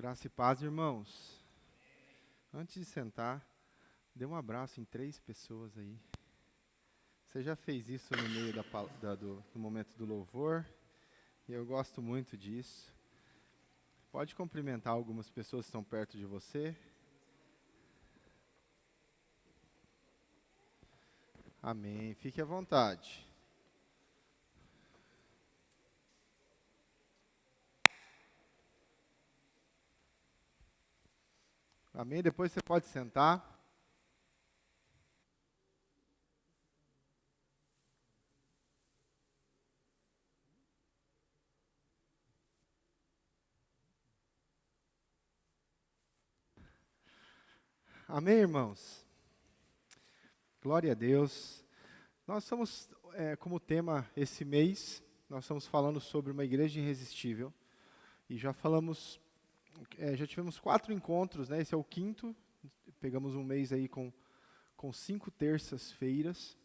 Graça e paz, irmãos. Antes de sentar, dê um abraço em 3 pessoas aí. Você já fez isso no meio do momento do louvor? E eu gosto muito disso. Pode cumprimentar algumas pessoas que estão perto de você. Amém. Fique à vontade. Amém. Depois você pode sentar. Amém, irmãos? Glória a Deus. Nós estamos, como tema esse mês, nós estamos falando sobre uma igreja irresistível. E já falamos, já tivemos 4 encontros, né? Esse é o 5º. Pegamos um mês aí com 5 terças-feiras.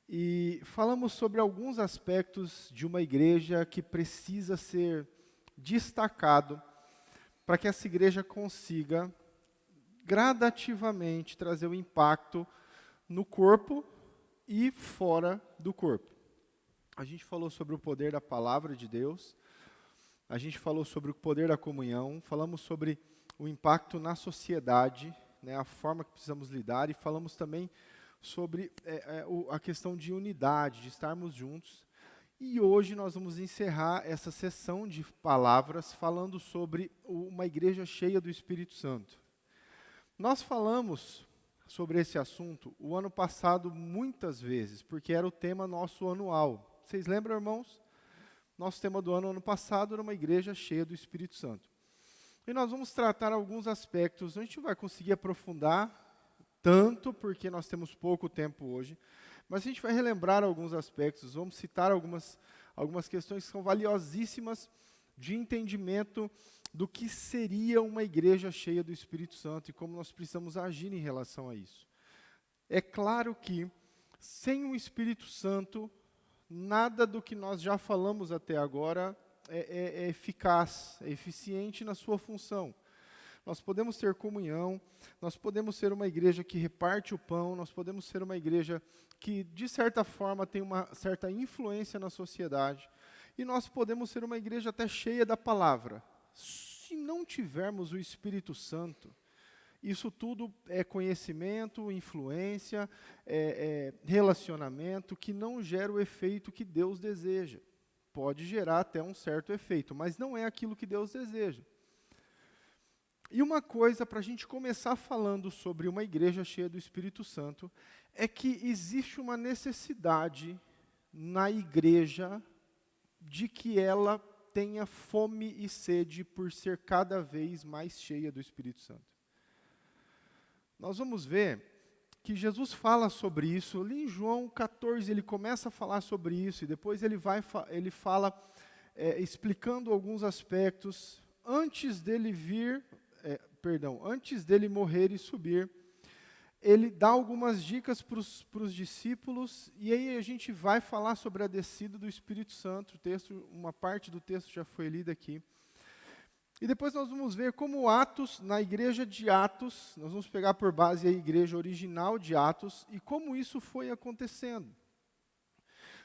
E falamos sobre alguns aspectos de uma igreja que precisa ser destacado para que essa igreja consiga gradativamente trazer o impacto no corpo e fora do corpo. A gente falou sobre o poder da palavra de Deus, a gente falou sobre o poder da comunhão, falamos sobre o impacto na sociedade, né, a forma que precisamos lidar, e falamos também sobre a questão de unidade, de estarmos juntos. E hoje nós vamos encerrar essa sessão de palavras falando sobre uma igreja cheia do Espírito Santo. Nós falamos sobre esse assunto o ano passado muitas vezes, porque era o tema nosso anual. Vocês lembram, irmãos? Nosso tema do ano passado era uma igreja cheia do Espírito Santo. E nós vamos tratar alguns aspectos, a gente não vai conseguir aprofundar tanto, porque nós temos pouco tempo hoje, mas a gente vai relembrar alguns aspectos, vamos citar algumas questões que são valiosíssimas de entendimento do que seria uma igreja cheia do Espírito Santo e como nós precisamos agir em relação a isso. É claro que, sem o Espírito Santo, nada do que nós já falamos até agora é eficaz, é eficiente na sua função. Nós podemos ter comunhão, nós podemos ser uma igreja que reparte o pão, nós podemos ser uma igreja que, de certa forma, tem uma certa influência na sociedade, e nós podemos ser uma igreja até cheia da palavra. Se não tivermos o Espírito Santo, isso tudo é conhecimento, influência, relacionamento, que não gera o efeito que Deus deseja. Pode gerar até um certo efeito, mas não é aquilo que Deus deseja. E uma coisa, para a gente começar falando sobre uma igreja cheia do Espírito Santo, é que existe uma necessidade na igreja de que ela tenha fome e sede por ser cada vez mais cheia do Espírito Santo. Nós vamos ver que Jesus fala sobre isso, ali em João 14 ele começa a falar sobre isso, e depois ele fala explicando alguns aspectos, antes dele morrer e subir, ele dá algumas dicas para os discípulos, e aí a gente vai falar sobre a descida do Espírito Santo. Uma parte do texto já foi lida aqui. E depois nós vamos ver como Atos, na igreja de Atos, nós vamos pegar por base a igreja original de Atos, e como isso foi acontecendo.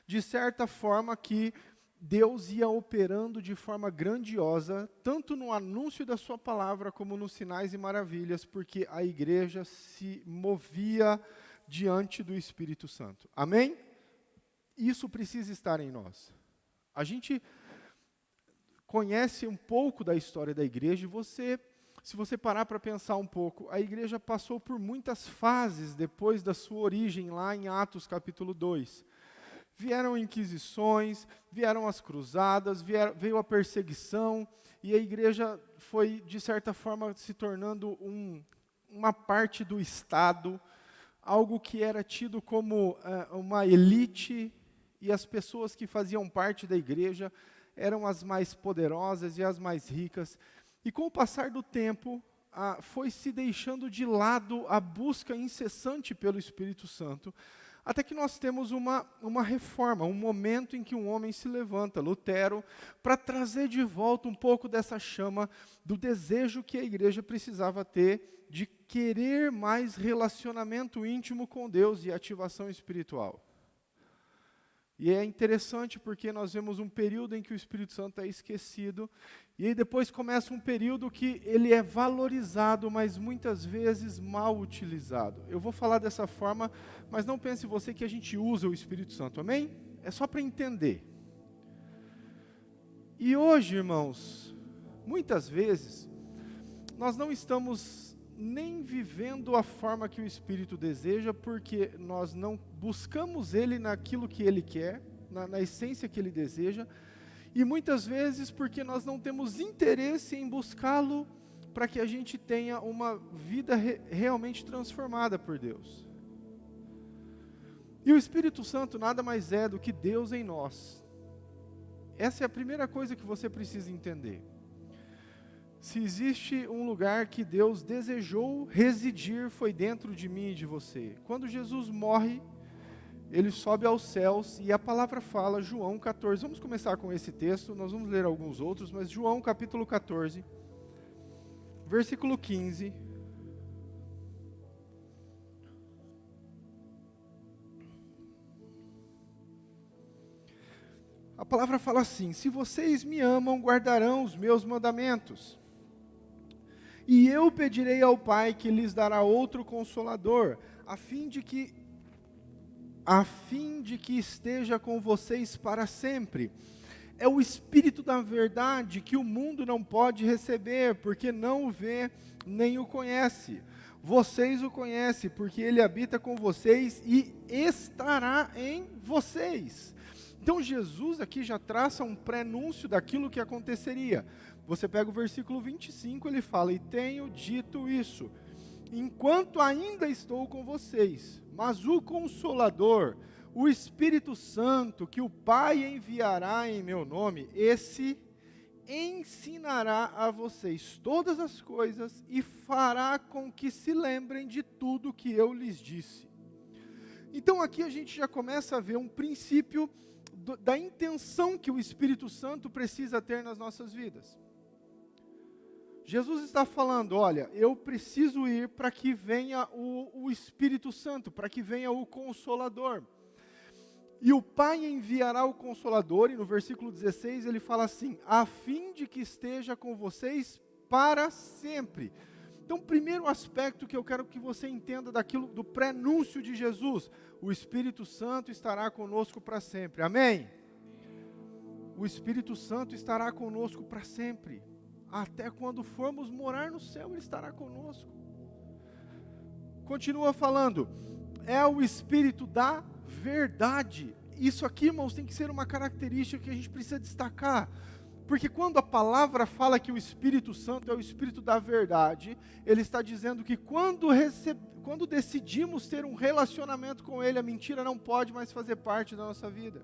De certa forma que Deus ia operando de forma grandiosa, tanto no anúncio da sua palavra, como nos sinais e maravilhas, porque a igreja se movia diante do Espírito Santo. Amém? Isso precisa estar em nós. A gente conhece um pouco da história da igreja, e se você parar para pensar um pouco, a igreja passou por muitas fases depois da sua origem, lá em Atos capítulo 2. Vieram inquisições, vieram as cruzadas, veio a perseguição, e a igreja foi, de certa forma, se tornando uma parte do Estado, algo que era tido como uma elite, e as pessoas que faziam parte da igreja eram as mais poderosas e as mais ricas. E com o passar do tempo, foi se deixando de lado a busca incessante pelo Espírito Santo, Até que nós temos uma reforma, um momento em que um homem se levanta, Lutero, para trazer de volta um pouco dessa chama do desejo que a igreja precisava ter de querer mais relacionamento íntimo com Deus e ativação espiritual. E é interessante porque nós vemos um período em que o Espírito Santo é esquecido, e aí depois começa um período que ele é valorizado, mas muitas vezes mal utilizado. Eu vou falar dessa forma, mas não pense você que a gente usa o Espírito Santo, amém? É só para entender. E hoje, irmãos, muitas vezes, nós não estamos nem vivendo a forma que o Espírito deseja, porque nós não buscamos Ele naquilo que Ele quer, na essência que Ele deseja, e muitas vezes porque nós não temos interesse em buscá-lo para que a gente tenha uma vida realmente transformada por Deus. E o Espírito Santo nada mais é do que Deus em nós. Essa é a primeira coisa que você precisa entender. Se existe um lugar que Deus desejou residir, foi dentro de mim e de você. Quando Jesus morre, Ele sobe aos céus, e a palavra fala, João 14, vamos começar com esse texto, nós vamos ler alguns outros, mas João capítulo 14, versículo 15. A palavra fala assim: se vocês me amam, guardarão os meus mandamentos. E eu pedirei ao Pai que lhes dará outro Consolador, a fim de que esteja com vocês para sempre. É o Espírito da verdade que o mundo não pode receber, porque não o vê nem o conhece. Vocês o conhecem, porque ele habita com vocês e estará em vocês. Então Jesus aqui já traça um prenúncio daquilo que aconteceria. Você pega o versículo 25, ele fala: e tenho dito isso, enquanto ainda estou com vocês, mas o Consolador, o Espírito Santo, que o Pai enviará em meu nome, esse ensinará a vocês todas as coisas e fará com que se lembrem de tudo que eu lhes disse. Então aqui a gente já começa a ver um princípio da intenção que o Espírito Santo precisa ter nas nossas vidas. Jesus está falando: olha, eu preciso ir para que venha o Espírito Santo, para que venha o Consolador. E o Pai enviará o Consolador, e no versículo 16 ele fala assim: a fim de que esteja com vocês para sempre. Então, o primeiro aspecto que eu quero que você entenda do prenúncio de Jesus: o Espírito Santo estará conosco para sempre, amém? O Espírito Santo estará conosco para sempre. Até quando formos morar no céu, Ele estará conosco. Continua falando, é o Espírito da verdade. Isso aqui, irmãos, tem que ser uma característica que a gente precisa destacar. Porque quando a palavra fala que o Espírito Santo é o Espírito da verdade, ele está dizendo que quando decidimos ter um relacionamento com Ele, a mentira não pode mais fazer parte da nossa vida.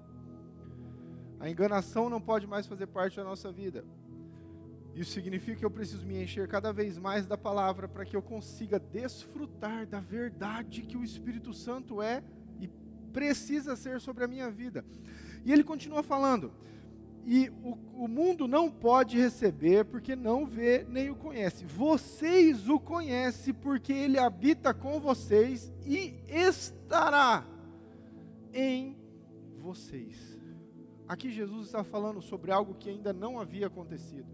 A enganação não pode mais fazer parte da nossa vida. Isso significa que eu preciso me encher cada vez mais da palavra para que eu consiga desfrutar da verdade que o Espírito Santo é e precisa ser sobre a minha vida. E ele continua falando, e o mundo não pode receber porque não vê nem o conhece. Vocês o conhecem porque ele habita com vocês e estará em vocês. Aqui Jesus está falando sobre algo que ainda não havia acontecido.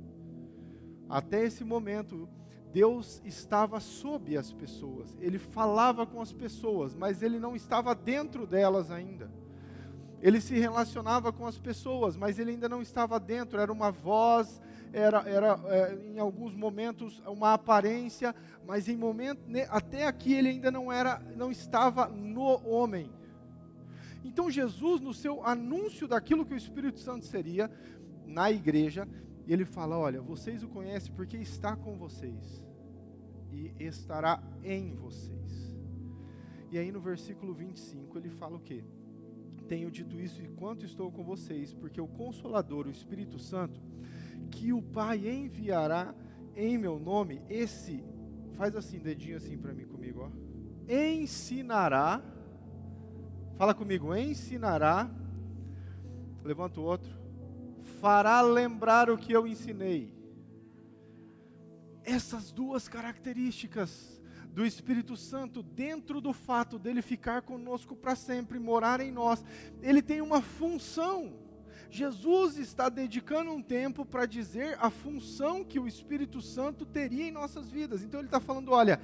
Até esse momento, Deus estava sob as pessoas, Ele falava com as pessoas, mas Ele não estava dentro delas ainda. Ele se relacionava com as pessoas, mas Ele ainda não estava dentro, era uma voz, era em alguns momentos uma aparência, mas até aqui Ele ainda não estava no homem. Então Jesus, no seu anúncio daquilo que o Espírito Santo seria, na igreja, ele fala, olha, vocês o conhecem porque está com vocês e estará em vocês. E aí no versículo 25 ele fala o quê? Tenho dito isso enquanto estou com vocês, porque o Consolador, o Espírito Santo, que o Pai enviará em meu nome, esse, faz assim, dedinho assim para mim comigo, ó, ensinará, Fala comigo, ensinará, levanta o outro, fará lembrar o que eu ensinei. Essas duas características do Espírito Santo, dentro do fato dele ficar conosco para sempre, morar em nós, ele tem uma função. Jesus está dedicando um tempo para dizer a função que o Espírito Santo teria em nossas vidas. Então ele está falando, olha,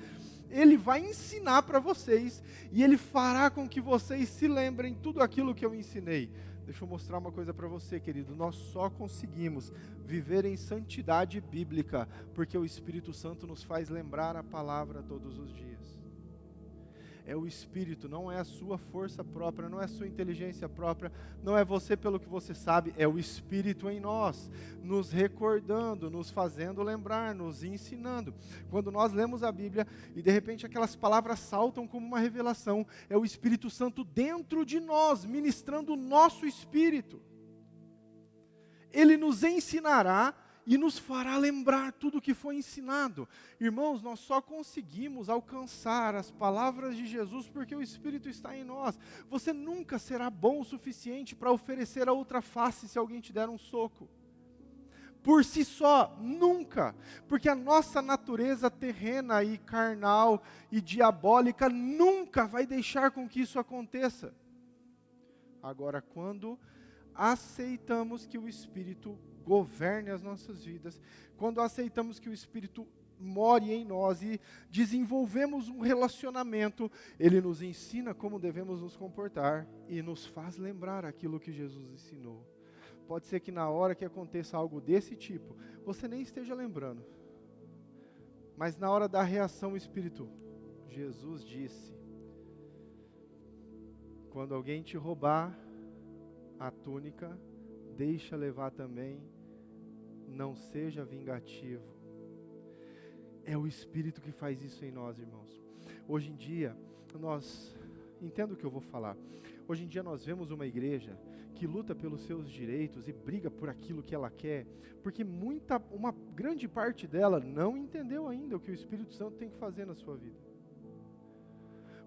ele vai ensinar para vocês, e ele fará com que vocês se lembrem tudo aquilo que eu ensinei. Deixa eu mostrar uma coisa para você, querido. Nós só conseguimos viver em santidade bíblica porque o Espírito Santo nos faz lembrar a palavra todos os dias. É o Espírito, não é a sua força própria, não é a sua inteligência própria, não é você pelo que você sabe, é o Espírito em nós, nos recordando, nos fazendo lembrar, nos ensinando. Quando nós lemos a Bíblia e de repente aquelas palavras saltam como uma revelação, é o Espírito Santo dentro de nós, ministrando o nosso espírito. Ele nos ensinará e nos fará lembrar tudo o que foi ensinado. Irmãos, nós só conseguimos alcançar as palavras de Jesus porque o Espírito está em nós. Você nunca será bom o suficiente para oferecer a outra face se alguém te der um soco. Por si só, nunca. Porque a nossa natureza terrena e carnal e diabólica nunca vai deixar com que isso aconteça. Agora, quando aceitamos que o Espírito governe as nossas vidas, quando aceitamos que o Espírito more em nós e desenvolvemos um relacionamento, ele nos ensina como devemos nos comportar e nos faz lembrar aquilo que Jesus ensinou. Pode ser que na hora que aconteça algo desse tipo, você nem esteja lembrando, mas na hora da reação o Espírito, Jesus disse, quando alguém te roubar a túnica, deixa levar também, não seja vingativo. É o Espírito que faz isso em nós, irmãos. Hoje em dia, entendo o que eu vou falar, hoje em dia nós vemos uma igreja que luta pelos seus direitos e briga por aquilo que ela quer, porque uma grande parte dela não entendeu ainda o que o Espírito Santo tem que fazer na sua vida.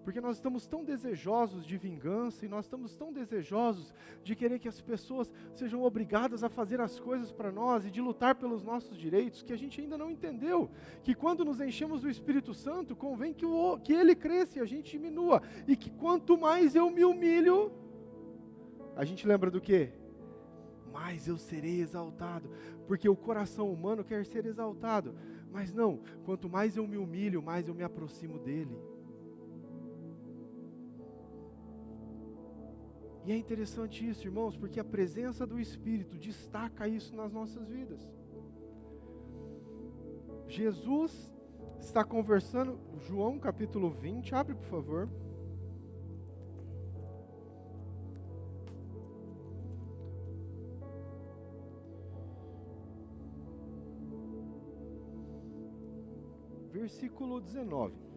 Porque nós estamos tão desejosos de vingança e nós estamos tão desejosos de querer que as pessoas sejam obrigadas a fazer as coisas para nós e de lutar pelos nossos direitos, que a gente ainda não entendeu que quando nos enchemos do Espírito Santo, convém que ele cresça e a gente diminua, e que quanto mais eu me humilho, a gente lembra do quê? Mais eu serei exaltado, porque o coração humano quer ser exaltado, mas não, quanto mais eu me humilho, mais eu me aproximo dele. E é interessante isso, irmãos, porque a presença do Espírito destaca isso nas nossas vidas. Jesus está conversando, João capítulo 20, abre por favor. Versículo 19.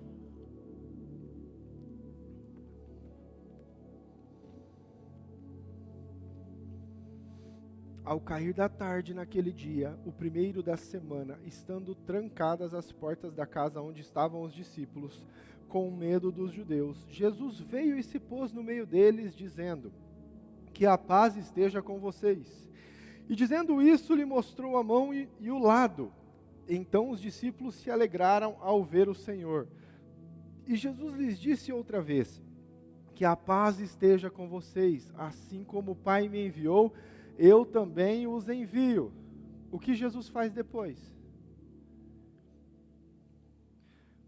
Ao cair da tarde naquele dia, o primeiro da semana, estando trancadas as portas da casa onde estavam os discípulos, com medo dos judeus, Jesus veio e se pôs no meio deles, dizendo, que a paz esteja com vocês. E dizendo isso, lhe mostrou a mão e o lado. Então os discípulos se alegraram ao ver o Senhor. E Jesus lhes disse outra vez, que a paz esteja com vocês, assim como o Pai me enviou, eu também os envio. O que Jesus faz depois?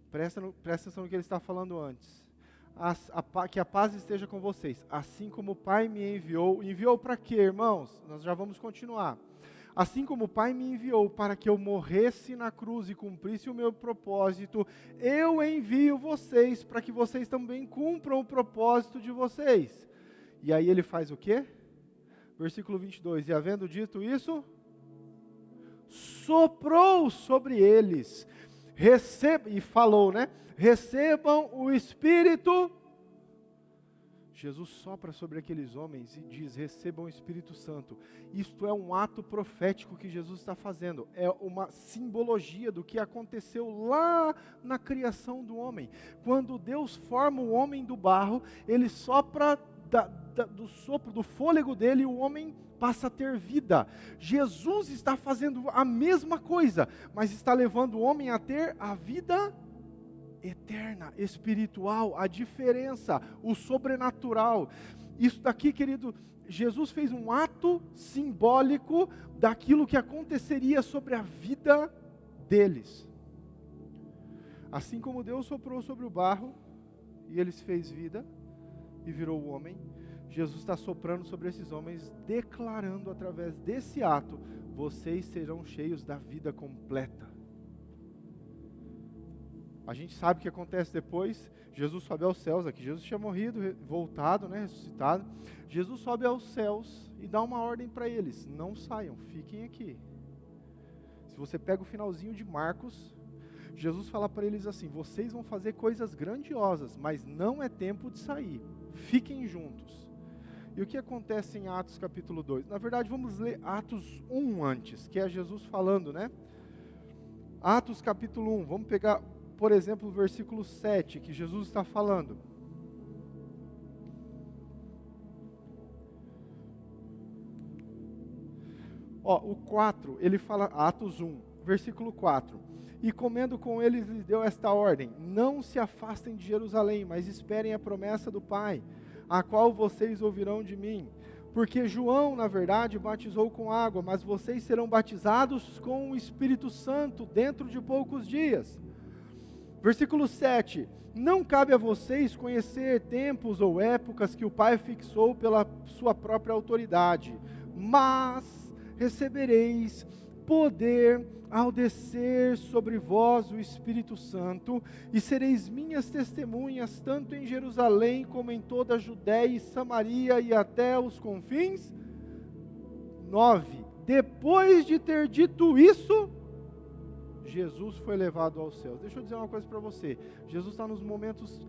Presta atenção no que ele está falando antes. Que a paz esteja com vocês, assim como o Pai me enviou. Enviou para quê, irmãos? Nós já vamos continuar. Assim como o Pai me enviou para que eu morresse na cruz e cumprisse o meu propósito, eu envio vocês para que vocês também cumpram o propósito de vocês. E aí ele faz o quê? Versículo 22, e havendo dito isso, soprou sobre eles, e falou, né? Recebam o Espírito. Jesus sopra sobre aqueles homens e diz, recebam o Espírito Santo. Isto é um ato profético que Jesus está fazendo, é uma simbologia do que aconteceu lá na criação do homem. Quando Deus forma o homem do barro, ele sopra do sopro, do fôlego dele, o homem passa a ter vida. Jesus está fazendo a mesma coisa, mas está levando o homem a ter a vida eterna, espiritual, a diferença, o sobrenatural. Isso daqui, querido, Jesus fez um ato simbólico daquilo que aconteceria sobre a vida deles. Assim como Deus soprou sobre o barro, e eles fez vida, e virou o homem, Jesus está soprando sobre esses homens, declarando através desse ato, vocês serão cheios da vida completa. A gente sabe o que acontece depois. Jesus sobe aos céus, aqui Jesus tinha morrido, voltado, ressuscitado. Jesus sobe aos céus e dá uma ordem para eles: não saiam, fiquem aqui. Se você pega o finalzinho de Marcos, Jesus fala para eles assim: vocês vão fazer coisas grandiosas, mas não é tempo de sair, fiquem juntos. E o que acontece em Atos capítulo 2? Na verdade, vamos ler Atos 1 antes, que é Jesus falando, Atos capítulo 1, vamos pegar, por exemplo, o versículo 7, que Jesus está falando. O 4, ele fala, Atos 1, versículo 4. E comendo com eles, lhes deu esta ordem: não se afastem de Jerusalém, mas esperem a promessa do Pai, a qual vocês ouvirão de mim. Porque João, na verdade, batizou com água, mas vocês serão batizados com o Espírito Santo dentro de poucos dias. Versículo 7, não cabe a vocês conhecer tempos ou épocas que o Pai fixou pela sua própria autoridade, mas recebereis poder ao descer sobre vós o Espírito Santo, e sereis minhas testemunhas, tanto em Jerusalém como em toda a Judéia e Samaria e até os confins. 9, depois de ter dito isso, Jesus foi levado aos céus. Deixa eu dizer uma coisa para você. Jesus está nos momentos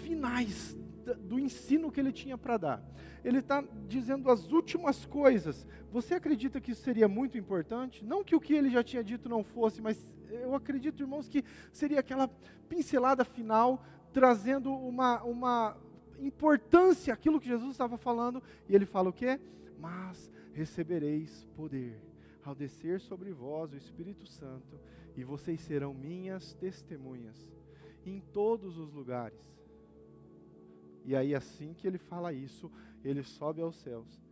finais do ensino que ele tinha para dar. Ele está dizendo as últimas coisas. Você acredita que isso seria muito importante? Não que o que ele já tinha dito não fosse, mas eu acredito, irmãos, que seria aquela pincelada final, trazendo uma importância àquilo que Jesus estava falando. E ele fala o quê? Mas recebereis poder ao descer sobre vós o Espírito Santo, e vocês serão minhas testemunhas em todos os lugares. E aí, assim que ele fala isso, ele sobe aos céus.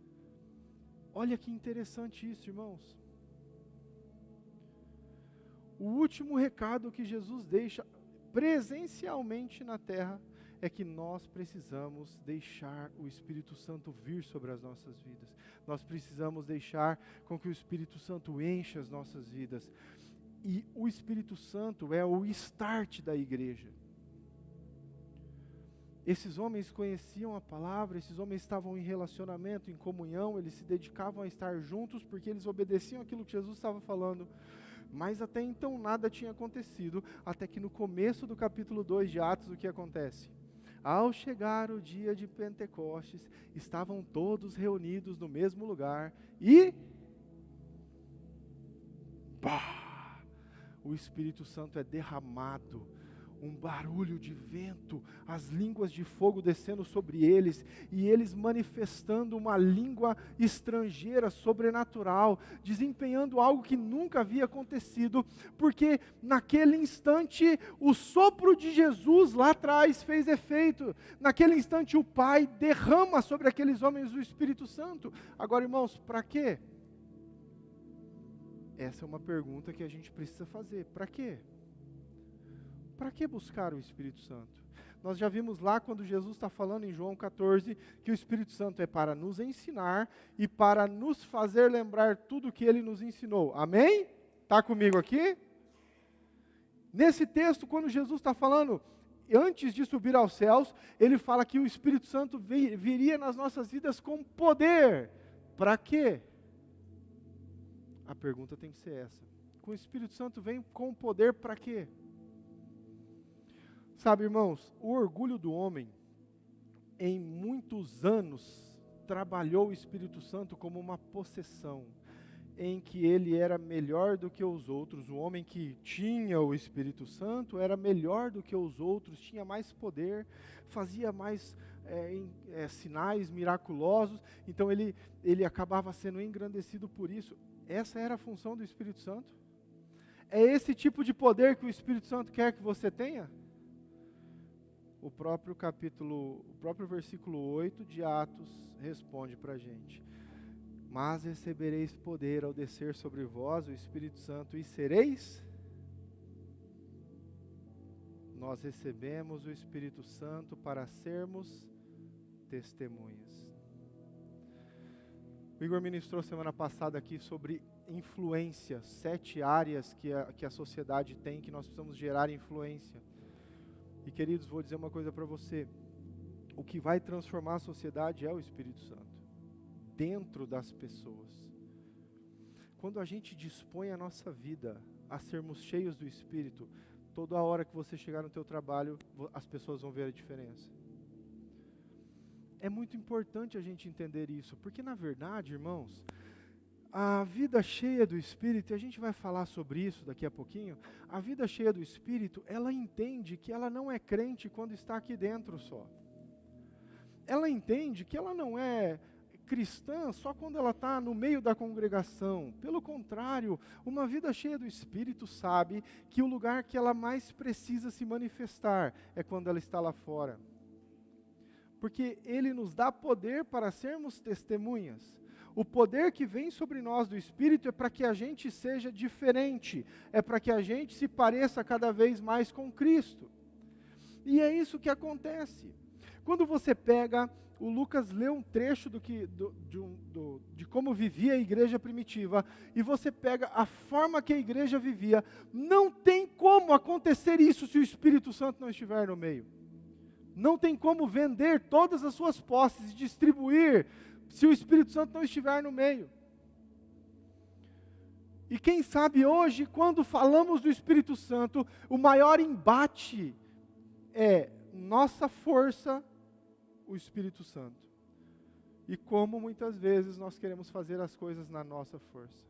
Olha que interessante isso, irmãos. O último recado que Jesus deixa presencialmente na terra é que nós precisamos deixar o Espírito Santo vir sobre as nossas vidas. Nós precisamos deixar com que o Espírito Santo encha as nossas vidas. E o Espírito Santo é o start da igreja. Esses homens conheciam a palavra, esses homens estavam em relacionamento, em comunhão, eles se dedicavam a estar juntos porque eles obedeciam aquilo que Jesus estava falando. Mas até então nada tinha acontecido, até que no começo do capítulo 2 de Atos, o que acontece? Ao chegar o dia de Pentecostes, estavam todos reunidos no mesmo lugar e o Espírito Santo é derramado, um barulho de vento, as línguas de fogo descendo sobre eles, e eles manifestando uma língua estrangeira, sobrenatural, desempenhando algo que nunca havia acontecido, porque naquele instante o sopro de Jesus lá atrás fez efeito, naquele instante o Pai derrama sobre aqueles homens o Espírito Santo. Agora, irmãos, para quê? Essa é uma pergunta que a gente precisa fazer. Para quê? Para que buscar o Espírito Santo? Nós já vimos lá quando Jesus está falando em João 14, que o Espírito Santo é para nos ensinar e para nos fazer lembrar tudo o que Ele nos ensinou. Amém? Está comigo aqui? Nesse texto, quando Jesus está falando, antes de subir aos céus, Ele fala que o Espírito Santo viria nas nossas vidas com poder. Para quê? A pergunta tem que ser essa. Com o Espírito Santo vem com poder para quê? Sabe, irmãos, o orgulho do homem, em muitos anos, trabalhou o Espírito Santo como uma possessão, em que ele era melhor do que os outros. O homem que tinha o Espírito Santo era melhor do que os outros, tinha mais poder, fazia mais sinais miraculosos, então ele acabava sendo engrandecido por isso. Essa era a função do Espírito Santo? É esse tipo de poder que o Espírito Santo quer que você tenha? O próprio versículo 8 de Atos responde para a gente. Mas recebereis poder ao descer sobre vós o Espírito Santo e sereis. Nós recebemos o Espírito Santo para sermos testemunhas. O Igor ministrou semana passada aqui sobre influência, 7 áreas que a sociedade tem, que nós precisamos gerar influência. E queridos, vou dizer uma coisa para você, o que vai transformar a sociedade é o Espírito Santo, dentro das pessoas. Quando a gente dispõe a nossa vida a sermos cheios do Espírito, toda hora que você chegar no teu trabalho, as pessoas vão ver a diferença. É muito importante a gente entender isso, porque na verdade, irmãos, a vida cheia do Espírito, e a gente vai falar sobre isso daqui a pouquinho, a vida cheia do Espírito, ela entende que ela não é crente quando está aqui dentro só. Ela entende que ela não é cristã só quando ela está no meio da congregação. Pelo contrário, uma vida cheia do Espírito sabe que o lugar que ela mais precisa se manifestar é quando ela está lá fora. Porque Ele nos dá poder para sermos testemunhas. O poder que vem sobre nós do Espírito é para que a gente seja diferente, é para que a gente se pareça cada vez mais com Cristo. E é isso que acontece. Quando você pega, o Lucas leu um trecho de como vivia a igreja primitiva, e você pega a forma que a igreja vivia, não tem como acontecer isso se o Espírito Santo não estiver no meio. Não tem como vender todas as suas posses e distribuir se o Espírito Santo não estiver no meio. E quem sabe hoje, quando falamos do Espírito Santo, o maior embate é nossa força, o Espírito Santo. E como muitas vezes nós queremos fazer as coisas na nossa força.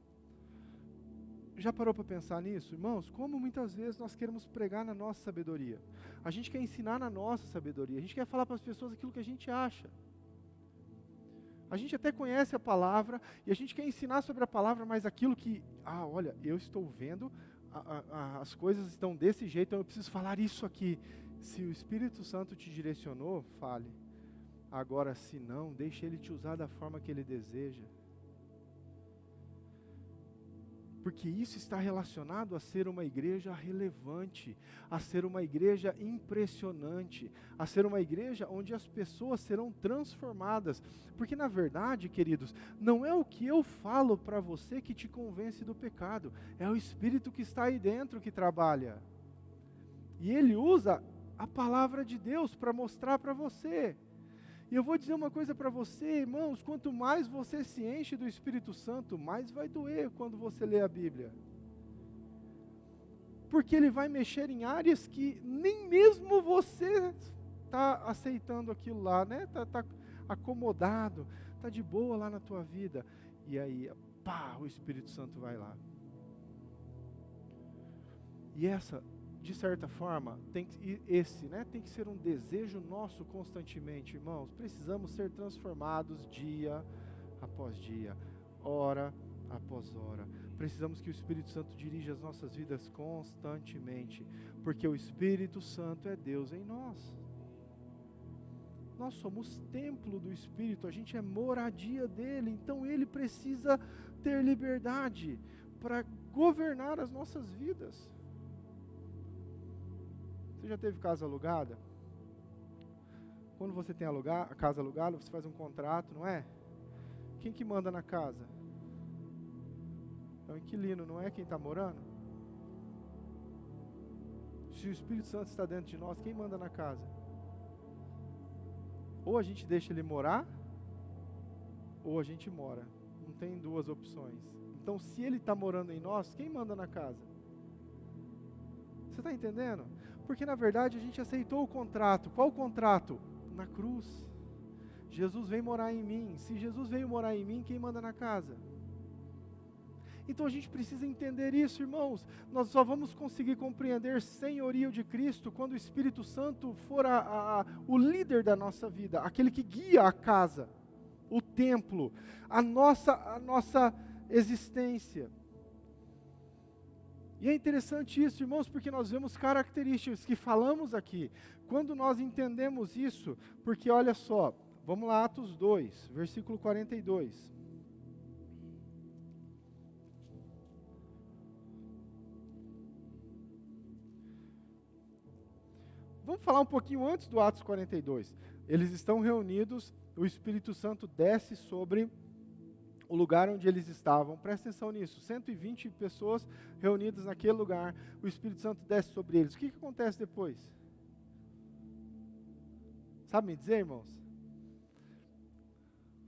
Já parou para pensar nisso, irmãos? Como muitas vezes nós queremos pregar na nossa sabedoria. A gente quer ensinar na nossa sabedoria. A gente quer falar para as pessoas aquilo que a gente acha. A gente até conhece a palavra e a gente quer ensinar sobre a palavra, mas aquilo que, olha, eu estou vendo, as coisas estão desse jeito, então eu preciso falar isso aqui. Se o Espírito Santo te direcionou, fale. Agora, se não, deixe Ele te usar da forma que Ele deseja. Porque isso está relacionado a ser uma igreja relevante, a ser uma igreja impressionante, a ser uma igreja onde as pessoas serão transformadas. Porque na verdade, queridos, não é o que eu falo para você que te convence do pecado, é o Espírito que está aí dentro que trabalha. E Ele usa a palavra de Deus para mostrar para você. E eu vou dizer uma coisa para você, irmãos, quanto mais você se enche do Espírito Santo, mais vai doer quando você lê a Bíblia. Porque Ele vai mexer em áreas que nem mesmo você está aceitando aquilo lá, né? Está acomodado, está de boa lá na tua vida. E aí, o Espírito Santo vai lá. E essa, de certa forma, tem que ser um desejo nosso constantemente, irmãos. Precisamos ser transformados dia após dia, hora após hora. Precisamos que o Espírito Santo dirija as nossas vidas constantemente, porque o Espírito Santo é Deus em nós. Nós somos templo do Espírito, a gente é moradia dele, então ele precisa ter liberdade para governar as nossas vidas. Você já teve casa alugada? Quando você tem a casa alugada, você faz um contrato, não é? Quem que manda na casa? É o inquilino, não é quem está morando? Se o Espírito Santo está dentro de nós, quem manda na casa? Ou a gente deixa ele morar, ou a gente mora. Não tem duas opções. Então, se ele está morando em nós, quem manda na casa? Você está entendendo? Porque na verdade a gente aceitou o contrato. Qual o contrato? Na cruz. Jesus vem morar em mim. Se Jesus veio morar em mim, quem manda na casa? Então a gente precisa entender isso, irmãos. Nós só vamos conseguir compreender senhorio de Cristo quando o Espírito Santo for o líder da nossa vida, aquele que guia a casa, o templo, a nossa existência. E é interessante isso, irmãos, porque nós vemos características que falamos aqui. Quando nós entendemos isso, porque olha só, vamos lá, Atos 2, versículo 42. Vamos falar um pouquinho antes do Atos 42. Eles estão reunidos, o Espírito Santo desce sobre o lugar onde eles estavam. Presta atenção nisso, 120 pessoas reunidas naquele lugar, o Espírito Santo desce sobre eles. O que acontece depois? Sabe me dizer, irmãos?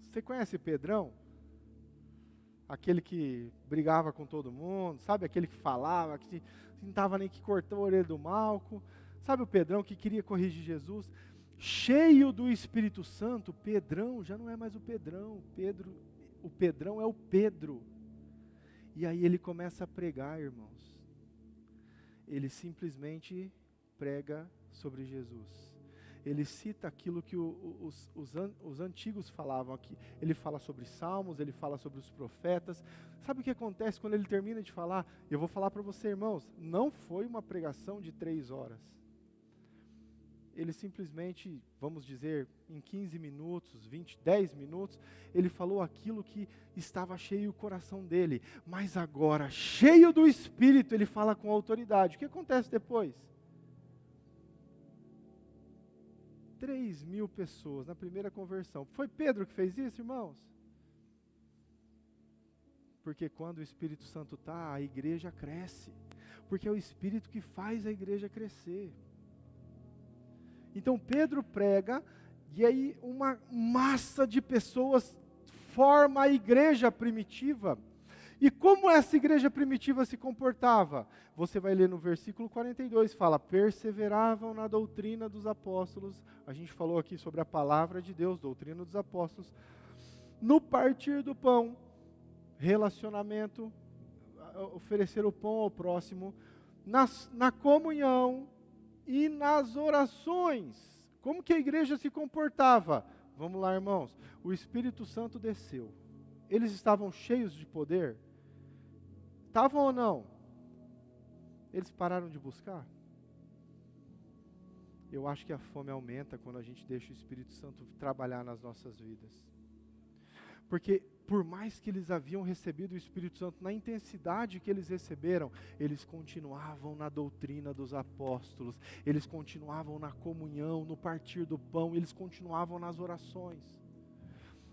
Você conhece Pedrão? Aquele que brigava com todo mundo, sabe? Aquele que falava, que não estava nem que cortou a orelha do Malco. Sabe o Pedrão que queria corrigir Jesus? Cheio do Espírito Santo, Pedrão já não é mais o Pedrão. O Pedrão é o Pedro. E aí ele começa a pregar, irmãos. Ele simplesmente prega sobre Jesus. Ele cita aquilo que os antigos falavam aqui. Ele fala sobre salmos, ele fala sobre os profetas. Sabe o que acontece quando ele termina de falar? Eu vou falar para você, irmãos, não foi uma pregação de 3 horas. Ele simplesmente, vamos dizer, em 15 minutos, 10 minutos, ele falou aquilo que estava cheio o coração dele. Mas agora, cheio do Espírito, ele fala com autoridade. O que acontece depois? 3.000 pessoas na primeira conversão. Foi Pedro que fez isso, irmãos? Porque quando o Espírito Santo está, a igreja cresce. Porque é o Espírito que faz a igreja crescer. Então Pedro prega, e aí uma massa de pessoas forma a igreja primitiva. E como essa igreja primitiva se comportava? Você vai ler no versículo 42, fala, perseveravam na doutrina dos apóstolos. A gente falou aqui sobre a palavra de Deus, doutrina dos apóstolos. No partir do pão, relacionamento, oferecer o pão ao próximo, na comunhão, e nas orações. Como que a igreja se comportava? Vamos lá, irmãos. O Espírito Santo desceu. Eles estavam cheios de poder? Estavam ou não? Eles pararam de buscar? Eu acho que a fome aumenta quando a gente deixa o Espírito Santo trabalhar nas nossas vidas. Porque por mais que eles haviam recebido o Espírito Santo na intensidade que eles receberam, eles continuavam na doutrina dos apóstolos, eles continuavam na comunhão, no partir do pão, eles continuavam nas orações.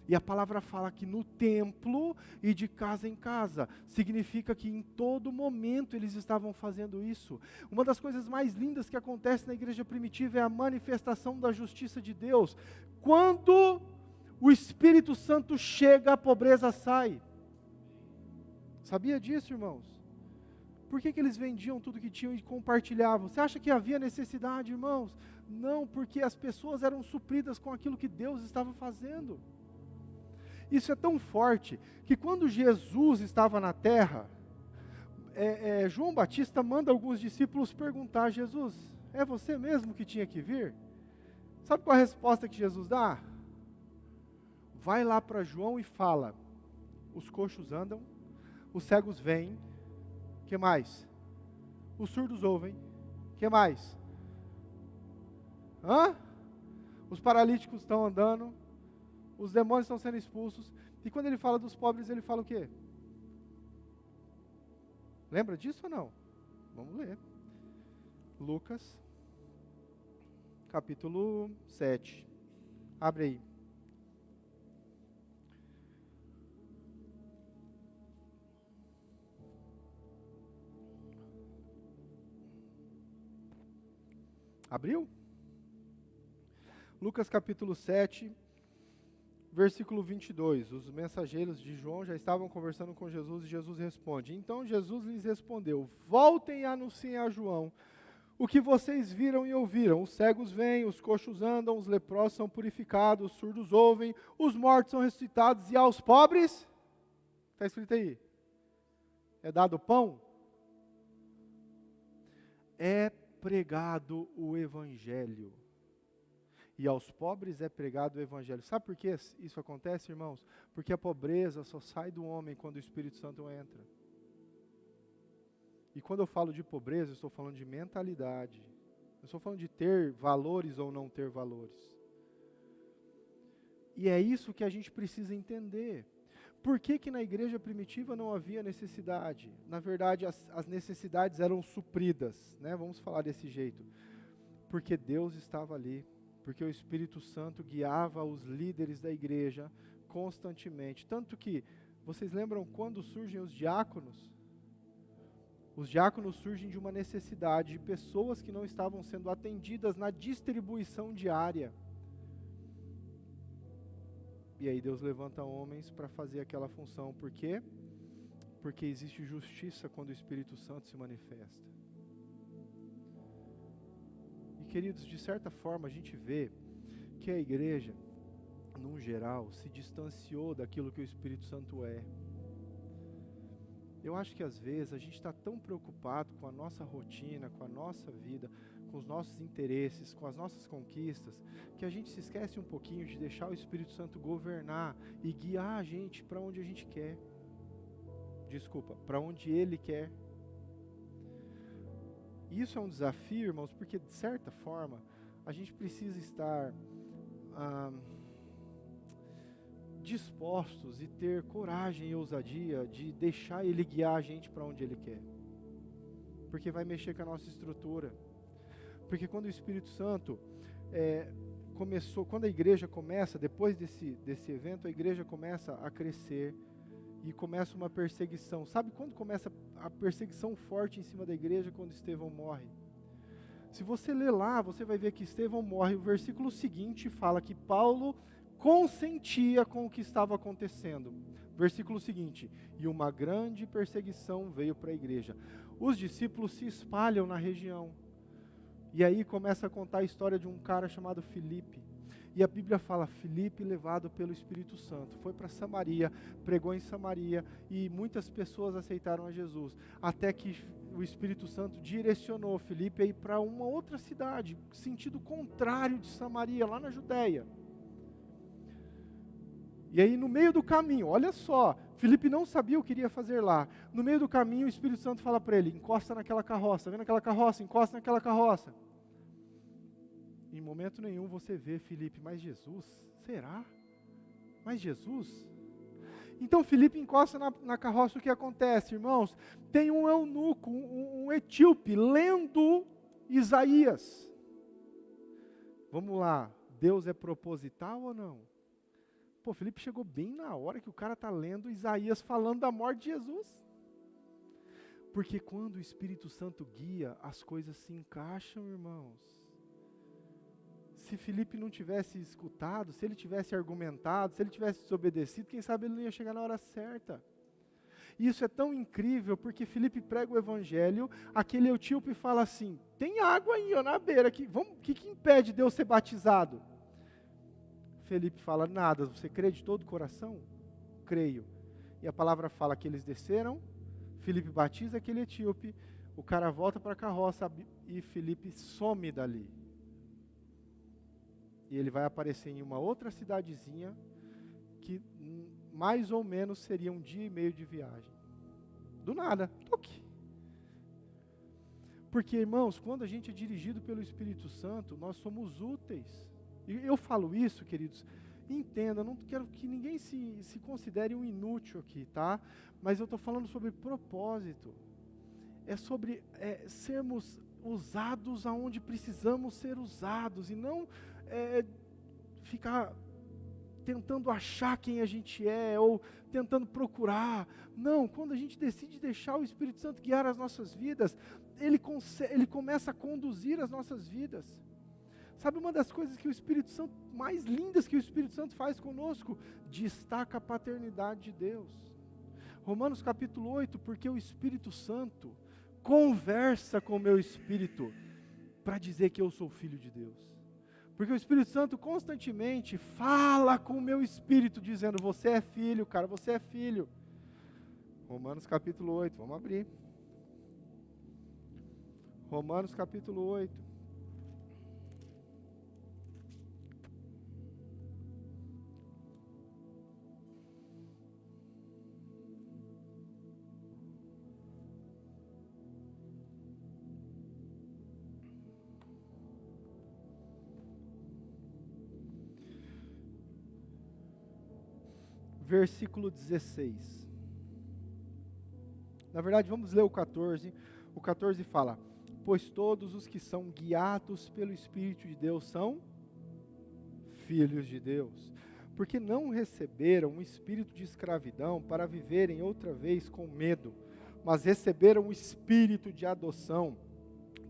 E a palavra fala que no templo e de casa em casa, significa que em todo momento eles estavam fazendo isso. Uma das coisas mais lindas que acontece na igreja primitiva é a manifestação da justiça de Deus. Quando o Espírito Santo chega, a pobreza sai. Sabia disso, irmãos? Por que eles vendiam tudo que tinham e compartilhavam? Você acha que havia necessidade, irmãos? Não, porque as pessoas eram supridas com aquilo que Deus estava fazendo. Isso é tão forte, que quando Jesus estava na terra, João Batista manda alguns discípulos perguntar, Jesus, é você mesmo que tinha que vir? Sabe qual a resposta que Jesus dá? Vai lá para João e fala, os coxos andam, os cegos veem, que mais? Os surdos ouvem, que mais? Os paralíticos estão andando, os demônios estão sendo expulsos, e quando ele fala dos pobres, ele fala o quê? Lembra disso ou não? Vamos ler. Lucas, capítulo 7, abre aí. Abriu? Lucas capítulo 7, versículo 22. Os mensageiros de João já estavam conversando com Jesus e Jesus responde. Então Jesus lhes respondeu, voltem e anunciem a João o que vocês viram e ouviram. Os cegos veem, os coxos andam, os leprosos são purificados, os surdos ouvem, os mortos são ressuscitados e aos pobres, está escrito aí, É dado pão? É pregado o Evangelho. E aos pobres é pregado o Evangelho. Sabe por que isso acontece, irmãos? Porque a pobreza só sai do homem quando o Espírito Santo entra. E quando eu falo de pobreza, eu estou falando de mentalidade. Eu estou falando de ter valores ou não ter valores. E é isso que a gente precisa entender. Por que na igreja primitiva não havia necessidade? Na verdade, as necessidades eram supridas, né? Vamos falar desse jeito. Porque Deus estava ali. Porque o Espírito Santo guiava os líderes da igreja constantemente. Tanto que, vocês lembram quando surgem os diáconos? Os diáconos surgem de uma necessidade de pessoas que não estavam sendo atendidas na distribuição diária. E aí Deus levanta homens para fazer aquela função. Por quê? Porque existe justiça quando o Espírito Santo se manifesta. E queridos, de certa forma a gente vê que a igreja, num geral, se distanciou daquilo que o Espírito Santo é. Eu acho que às vezes a gente está tão preocupado com a nossa rotina, com a nossa vida, com os nossos interesses, com as nossas conquistas, que a gente se esquece um pouquinho de deixar o Espírito Santo governar e guiar a gente para onde a gente quer. Desculpa, para onde Ele quer. Isso é um desafio, irmãos, porque de certa forma a gente precisa estar dispostos e ter coragem e ousadia de deixar Ele guiar a gente para onde Ele quer. Porque vai mexer com a nossa estrutura. Porque quando o Espírito Santo começou, quando a igreja começa, depois desse evento, a igreja começa a crescer e começa uma perseguição. Sabe quando começa a perseguição forte em cima da igreja? Quando Estevão morre. Se você ler lá, você vai ver que Estevão morre. O versículo seguinte fala que Paulo consentia com o que estava acontecendo. Versículo seguinte: e uma grande perseguição veio para a igreja. Os discípulos se espalham na região. E aí começa a contar a história de um cara chamado Filipe. E a Bíblia fala, Filipe, levado pelo Espírito Santo, foi para Samaria, pregou em Samaria, e muitas pessoas aceitaram a Jesus. Até que o Espírito Santo direcionou Filipe a ir para uma outra cidade, sentido contrário de Samaria, lá na Judéia. E aí no meio do caminho, olha só, Filipe não sabia o que iria fazer lá. No meio do caminho o Espírito Santo fala para ele, encosta naquela carroça, vendo aquela carroça? Encosta naquela carroça. Em momento nenhum você vê Filipe, mas Jesus, será? Mas Jesus? Então Filipe encosta na carroça, o que acontece, irmãos? Tem um eunuco, um etíope, lendo Isaías. Vamos lá, Deus é proposital ou não? Pô, Filipe chegou bem na hora que o cara está lendo Isaías falando da morte de Jesus. Porque quando o Espírito Santo guia, as coisas se encaixam, irmãos. Se Filipe não tivesse escutado, se ele tivesse argumentado, se ele tivesse desobedecido, quem sabe ele não ia chegar na hora certa. E isso é tão incrível, porque Filipe prega o Evangelho, aquele etíope fala assim, tem água aí ó, na beira, o que impede de eu ser batizado? Filipe fala, nada, você crê de todo o coração? Creio. E a palavra fala que eles desceram, Filipe batiza aquele etíope, o cara volta para a carroça e Filipe some dali. E ele vai aparecer em uma outra cidadezinha, que mais ou menos seria 1 dia e meio de viagem. Do nada, toque. Porque, irmãos, quando a gente é dirigido pelo Espírito Santo, nós somos úteis. E eu falo isso, queridos, entenda, não quero que ninguém se considere um inútil aqui, tá? Mas eu estou falando sobre propósito. É sobre sermos usados aonde precisamos ser usados, e não ficar tentando achar quem a gente é, ou tentando procurar. Não, quando a gente decide deixar o Espírito Santo guiar as nossas vidas, ele começa a conduzir as nossas vidas. Sabe uma das coisas que o Espírito Santo, mais lindas que o Espírito Santo faz conosco? Destaca a paternidade de Deus. Romanos capítulo 8, porque o Espírito Santo conversa com o meu espírito para dizer que eu sou filho de Deus. Porque o Espírito Santo constantemente fala com o meu espírito, dizendo, você é filho, cara, você é filho. Romanos capítulo 8, vamos abrir. Romanos capítulo 8. Versículo 16. Na verdade, vamos ler o 14. O 14 fala: pois todos os que são guiados pelo Espírito de Deus são filhos de Deus. Porque não receberam um espírito de escravidão para viverem outra vez com medo, mas receberam o espírito de adoção,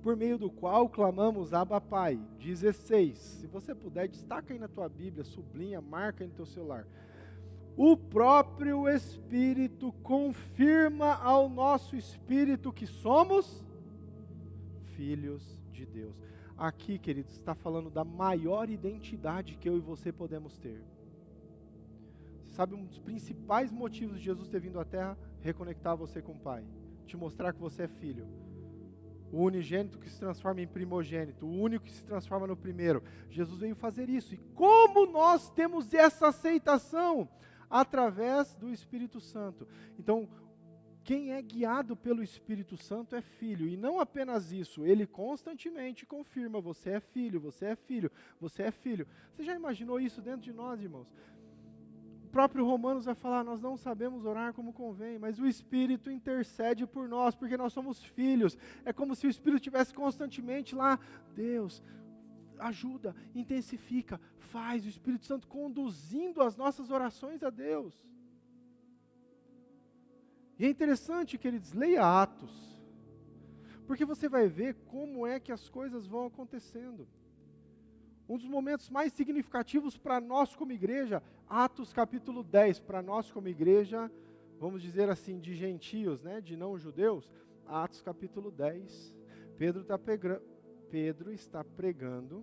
por meio do qual clamamos Abba Pai. 16. Se você puder, destaca aí na tua Bíblia, sublinha, marca aí no teu celular. O próprio Espírito confirma ao nosso espírito que somos filhos de Deus. Aqui, queridos, está falando da maior identidade que eu e você podemos ter. Você sabe, um dos principais motivos de Jesus ter vindo à Terra? Reconectar você com o Pai. Te mostrar que você é filho. O unigênito que se transforma em primogênito, o único que se transforma no primeiro. Jesus veio fazer isso. E como nós temos essa aceitação? Através do Espírito Santo. Então, quem é guiado pelo Espírito Santo é filho. E não apenas isso, ele constantemente confirma: você é filho, você é filho, você é filho. Você já imaginou isso dentro de nós, irmãos? O próprio Romanos vai falar: nós não sabemos orar como convém, mas o Espírito intercede por nós, porque nós somos filhos. É como se o Espírito estivesse constantemente lá: Deus, ajuda, intensifica, faz, o Espírito Santo conduzindo as nossas orações a Deus. E é interessante, queridos, leia Atos, porque você vai ver como é que as coisas vão acontecendo. Um dos momentos mais significativos para nós como igreja, Atos capítulo 10, para nós como igreja, vamos dizer assim, de gentios, né, de não judeus, Atos capítulo 10, Pedro está pregando.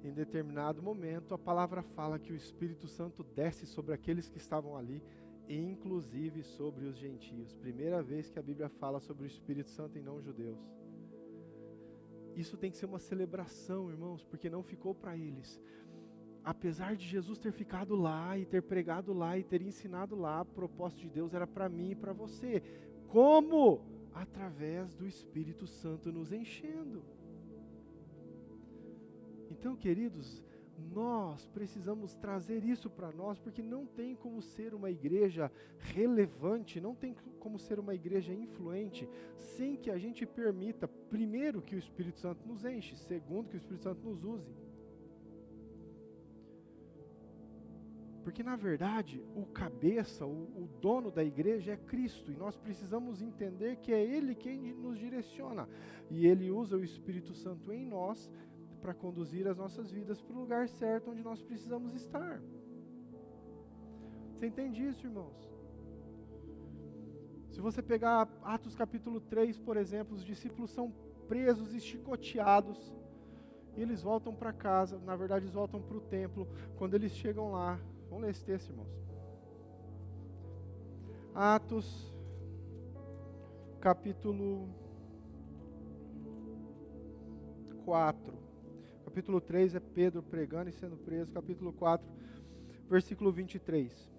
Em determinado momento, a palavra fala que o Espírito Santo desce sobre aqueles que estavam ali, inclusive sobre os gentios. Primeira vez que a Bíblia fala sobre o Espírito Santo em não-judeus. Isso tem que ser uma celebração, irmãos, porque não ficou para eles. Apesar de Jesus ter ficado lá e ter pregado lá e ter ensinado lá, a proposta de Deus era para mim e para você. Como? Através do Espírito Santo nos enchendo. Então, queridos, nós precisamos trazer isso para nós, porque não tem como ser uma igreja relevante, não tem como ser uma igreja influente, sem que a gente permita, primeiro, que o Espírito Santo nos enche, segundo, que o Espírito Santo nos use. Porque, na verdade, o cabeça, o dono da igreja é Cristo, e nós precisamos entender que é Ele quem nos direciona, e Ele usa o Espírito Santo em nós, para conduzir as nossas vidas para o lugar certo onde nós precisamos estar. Você entende isso, irmãos? Se você pegar Atos capítulo 3, por exemplo, os discípulos são presos e chicoteados, e eles voltam para casa, na verdade eles voltam para o templo. Quando eles chegam lá, vamos ler esse texto, irmãos. Atos capítulo 4. Capítulo 3 é Pedro pregando e sendo preso. Capítulo 4, versículo 23.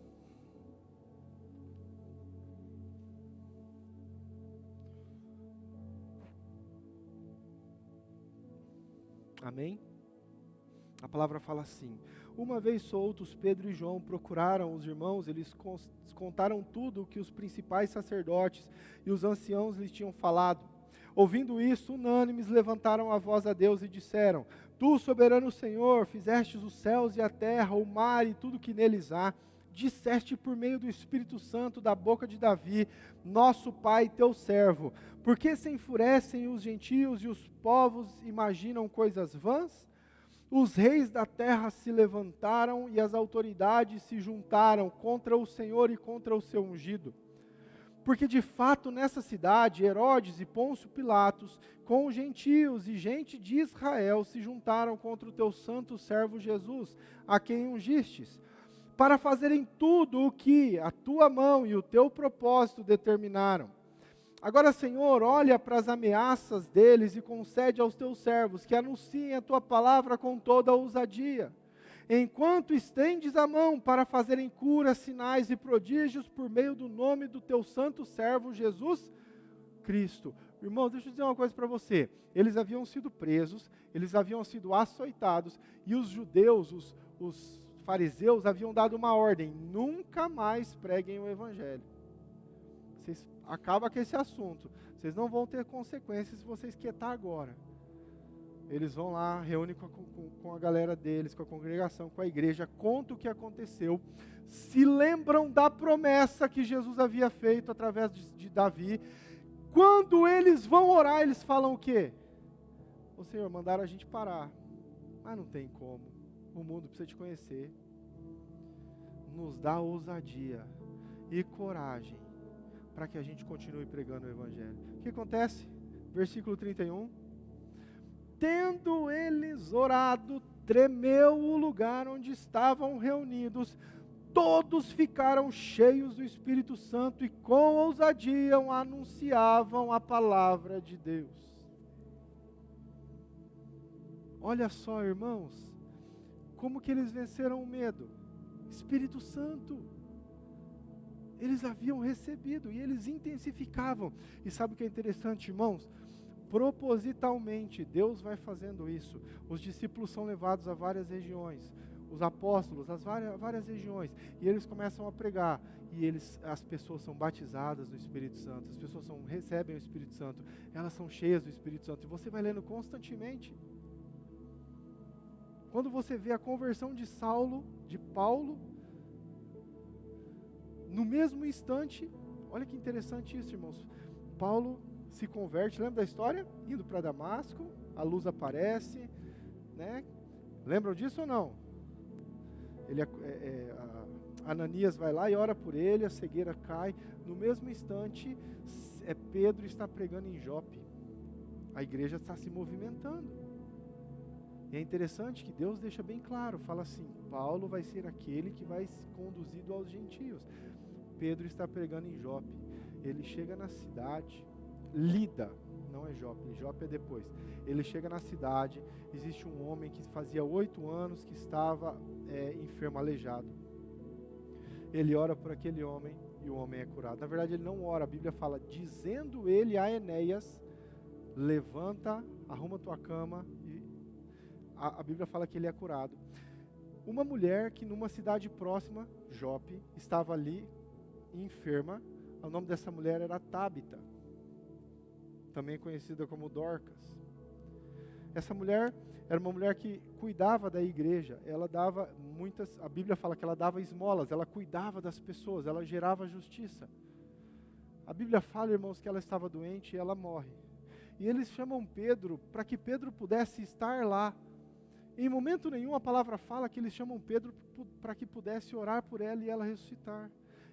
Amém? A palavra fala assim: uma vez soltos, Pedro e João procuraram os irmãos, eles contaram tudo o que os principais sacerdotes e os anciãos lhes tinham falado. Ouvindo isso, unânimes levantaram a voz a Deus e disseram: Tu, soberano Senhor, fizestes os céus e a terra, o mar e tudo que neles há. Disseste por meio do Espírito Santo da boca de Davi, nosso pai, teu servo: por que se enfurecem os gentios e os povos imaginam coisas vãs? Os reis da terra se levantaram e as autoridades se juntaram contra o Senhor e contra o seu ungido. Porque de fato nessa cidade, Herodes e Pôncio Pilatos, com os gentios e gente de Israel, se juntaram contra o teu santo servo Jesus, a quem ungistes, para fazerem tudo o que a tua mão e o teu propósito determinaram. Agora, Senhor, olha para as ameaças deles e concede aos teus servos que anunciem a tua palavra com toda a ousadia, enquanto estendes a mão para fazerem curas, sinais e prodígios por meio do nome do teu santo servo Jesus Cristo. Irmão, deixa eu dizer uma coisa para você. Eles haviam sido presos, eles haviam sido açoitados, e os judeus, os fariseus, haviam dado uma ordem: nunca mais preguem o evangelho. Vocês acabam com esse assunto. Vocês não vão ter consequências se vocês quietar agora. Eles vão lá, reúnem com a galera deles, com a congregação, com a igreja, contam o que aconteceu, se lembram da promessa que Jesus havia feito através de Davi. Quando eles vão orar, eles falam o quê? Ô Senhor, mandaram a gente parar, mas não tem como, o mundo precisa te conhecer. Nos dá ousadia e coragem para que a gente continue pregando o evangelho. O que acontece? Versículo 31. Tendo eles orado, tremeu o lugar onde estavam reunidos, todos ficaram cheios do Espírito Santo e com ousadia anunciavam a palavra de Deus. Olha só, irmãos, como que eles venceram o medo? Espírito Santo. Eles haviam recebido e eles intensificavam. E sabe o que é interessante, irmãos? Propositalmente, Deus vai fazendo isso. Os discípulos são levados a várias regiões, os apóstolos, as várias regiões, e eles começam a pregar, e as pessoas são batizadas no Espírito Santo, as pessoas recebem o Espírito Santo, elas são cheias do Espírito Santo, e você vai lendo constantemente. Quando você vê a conversão de Paulo, no mesmo instante, olha que interessante isso, irmãos, Paulo se converte, lembra da história? Indo para Damasco, a luz aparece, né? Lembram disso ou não? Ananias vai lá e ora por ele, a cegueira cai, no mesmo instante, Pedro está pregando em Jope, a igreja está se movimentando, e é interessante que Deus deixa bem claro, fala assim, Paulo vai ser aquele que vai ser conduzido aos gentios. Pedro está pregando em Jope, ele chega na cidade, Lida, não é Jope, Jope é depois. Ele chega na cidade, existe um homem que fazia 8 anos que estava enfermo, aleijado. Ele ora por aquele homem e o homem é curado. Na verdade ele não ora, a Bíblia fala, dizendo ele a Enéas, levanta, arruma tua cama, e a Bíblia fala que ele é curado. Uma mulher que numa cidade próxima, Jope, estava ali enferma, o nome dessa mulher era Tábita, também conhecida como Dorcas. Essa mulher era uma mulher que cuidava da igreja, ela dava a Bíblia fala que ela dava esmolas, ela cuidava das pessoas, ela gerava justiça. A Bíblia fala, irmãos, que ela estava doente e ela morre. E eles chamam Pedro para que Pedro pudesse estar lá. Em momento nenhum a palavra fala que eles chamam Pedro para que pudesse orar por ela e ela ressuscitar.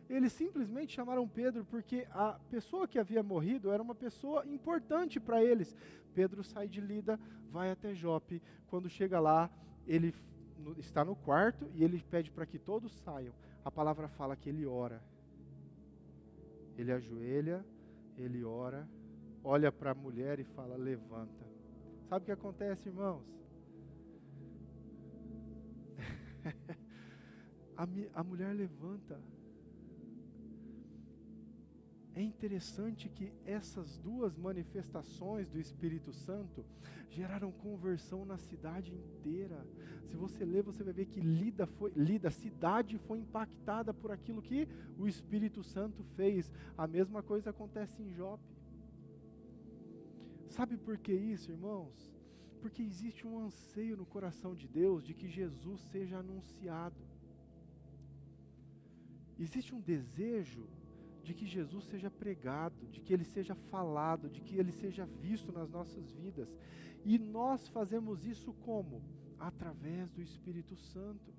Eles simplesmente chamaram Pedro porque a pessoa que havia morrido era uma pessoa importante para eles. Pedro sai de Lida, vai até Jope. Quando chega lá, ele está no quarto e ele pede para que todos saiam. A palavra fala que ele ora. Ele ajoelha, ele ora, olha para a mulher e fala, levanta. Sabe o que acontece, irmãos? A mulher levanta. É interessante que essas duas manifestações do Espírito Santo geraram conversão na cidade inteira. Se você ler, você vai ver que a cidade foi impactada por aquilo que o Espírito Santo fez. A mesma coisa acontece em Jope. Sabe por que isso, irmãos? Porque existe um anseio no coração de Deus de que Jesus seja anunciado. Existe um desejo de que Jesus seja pregado, de que Ele seja falado, de que Ele seja visto nas nossas vidas. E nós fazemos isso como? Através do Espírito Santo.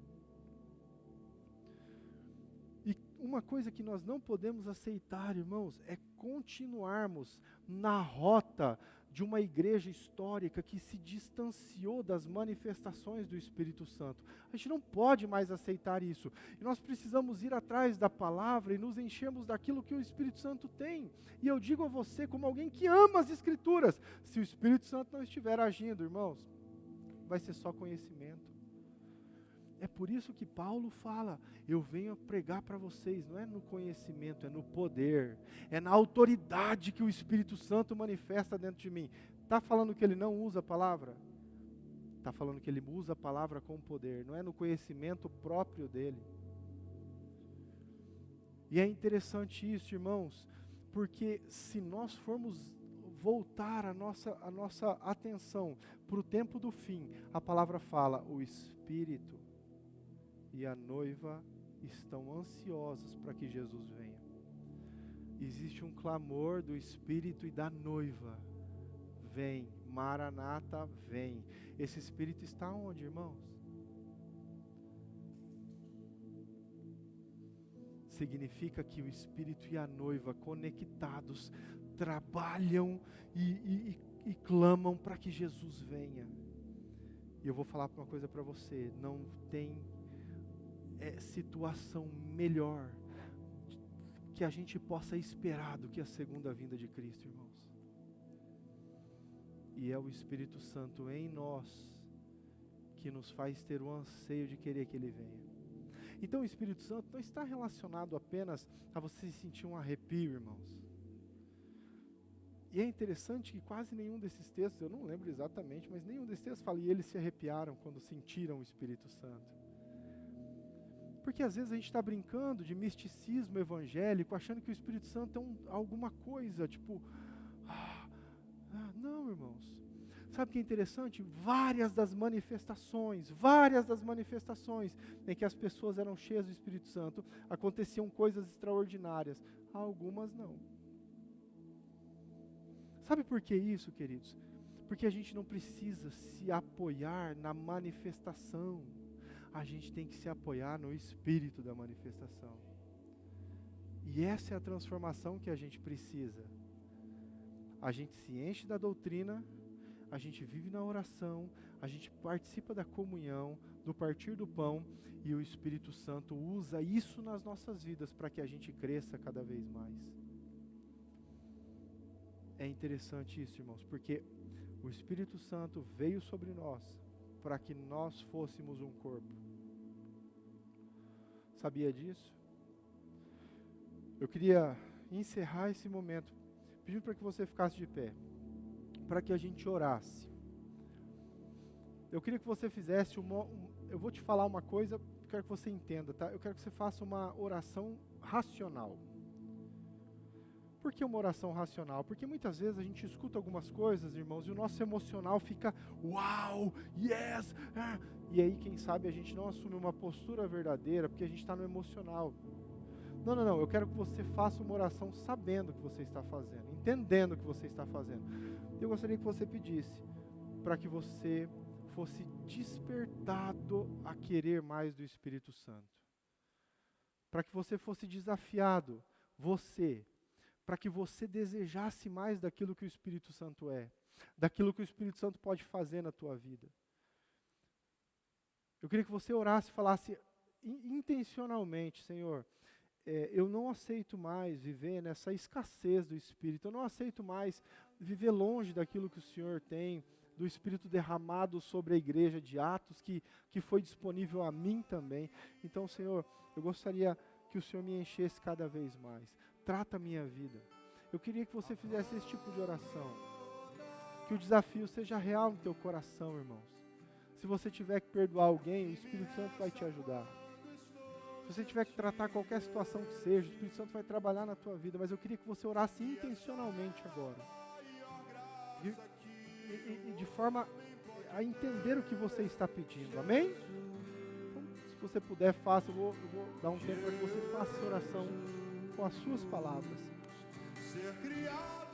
E uma coisa que nós não podemos aceitar, irmãos, é continuarmos na rota de uma igreja histórica que se distanciou das manifestações do Espírito Santo. A gente não pode mais aceitar isso. E nós precisamos ir atrás da palavra e nos enchermos daquilo que o Espírito Santo tem. E eu digo a você, como alguém que ama as Escrituras, se o Espírito Santo não estiver agindo, irmãos, vai ser só conhecimento. É por isso que Paulo fala, eu venho pregar para vocês, não é no conhecimento, é no poder, é na autoridade que o Espírito Santo manifesta dentro de mim. Está falando que ele não usa a palavra? Está falando que ele usa a palavra com poder, não é no conhecimento próprio dele. E é interessante isso, irmãos, porque se nós formos voltar a nossa atenção para o tempo do fim, a palavra fala, o Espírito e a noiva estão ansiosos para que Jesus venha. Existe um clamor do Espírito e da noiva. Vem, Maranata, vem. Esse Espírito está onde, irmãos? Significa que o Espírito e a noiva conectados trabalham e clamam para que Jesus venha. E eu vou falar uma coisa para você, não tem situação melhor que a gente possa esperar do que a segunda vinda de Cristo, irmãos. E é o Espírito Santo em nós que nos faz ter o anseio de querer que Ele venha. Então o Espírito Santo não está relacionado apenas a você sentir um arrepio, irmãos. E é interessante que quase nenhum desses textos, eu não lembro exatamente, mas nenhum desses textos fala, e eles se arrepiaram quando sentiram o Espírito Santo. Porque às vezes a gente está brincando de misticismo evangélico, achando que o Espírito Santo é alguma coisa, tipo... não, irmãos. Sabe o que é interessante? Várias das manifestações em que as pessoas eram cheias do Espírito Santo, aconteciam coisas extraordinárias. Algumas não. Sabe por que isso, queridos? Porque a gente não precisa se apoiar na manifestação. A gente tem que se apoiar no Espírito da manifestação. E essa é a transformação que a gente precisa. A gente se enche da doutrina, a gente vive na oração, a gente participa da comunhão, do partir do pão, e o Espírito Santo usa isso nas nossas vidas para que a gente cresça cada vez mais. É interessante isso, irmãos, porque o Espírito Santo veio sobre nós para que nós fôssemos um corpo. Sabia disso? Eu queria encerrar esse momento pedindo para que você ficasse de pé, para que a gente orasse. Eu queria que você fizesse eu vou te falar uma coisa, quero que você entenda, tá? Eu quero que você faça uma oração racional. Por que uma oração racional? Porque muitas vezes a gente escuta algumas coisas, irmãos, e o nosso emocional fica, uau, yes, e aí quem sabe a gente não assume uma postura verdadeira, porque a gente está no emocional. Não, eu quero que você faça uma oração sabendo o que você está fazendo, entendendo o que você está fazendo. Eu gostaria que você pedisse para que você fosse despertado a querer mais do Espírito Santo. Para que você fosse desafiado, para que você desejasse mais daquilo que o Espírito Santo é, daquilo que o Espírito Santo pode fazer na tua vida. Eu queria que você orasse e falasse intencionalmente, Senhor, eu não aceito mais viver nessa escassez do Espírito, eu não aceito mais viver longe daquilo que o Senhor tem, do Espírito derramado sobre a igreja de Atos, que foi disponível a mim também. Então, Senhor, eu gostaria que o Senhor me enchesse cada vez mais. Trata a minha vida. Eu queria que você fizesse esse tipo de oração. Que o desafio seja real no teu coração, irmãos. Se você tiver que perdoar alguém, o Espírito Santo vai te ajudar. Se você tiver que tratar qualquer situação que seja, o Espírito Santo vai trabalhar na tua vida. Mas eu queria que você orasse intencionalmente agora. E de forma a entender o que você está pedindo. Amém? Então, se você puder, faça. Eu vou dar um tempo para que você faça essa oração com as suas palavras. Ser criado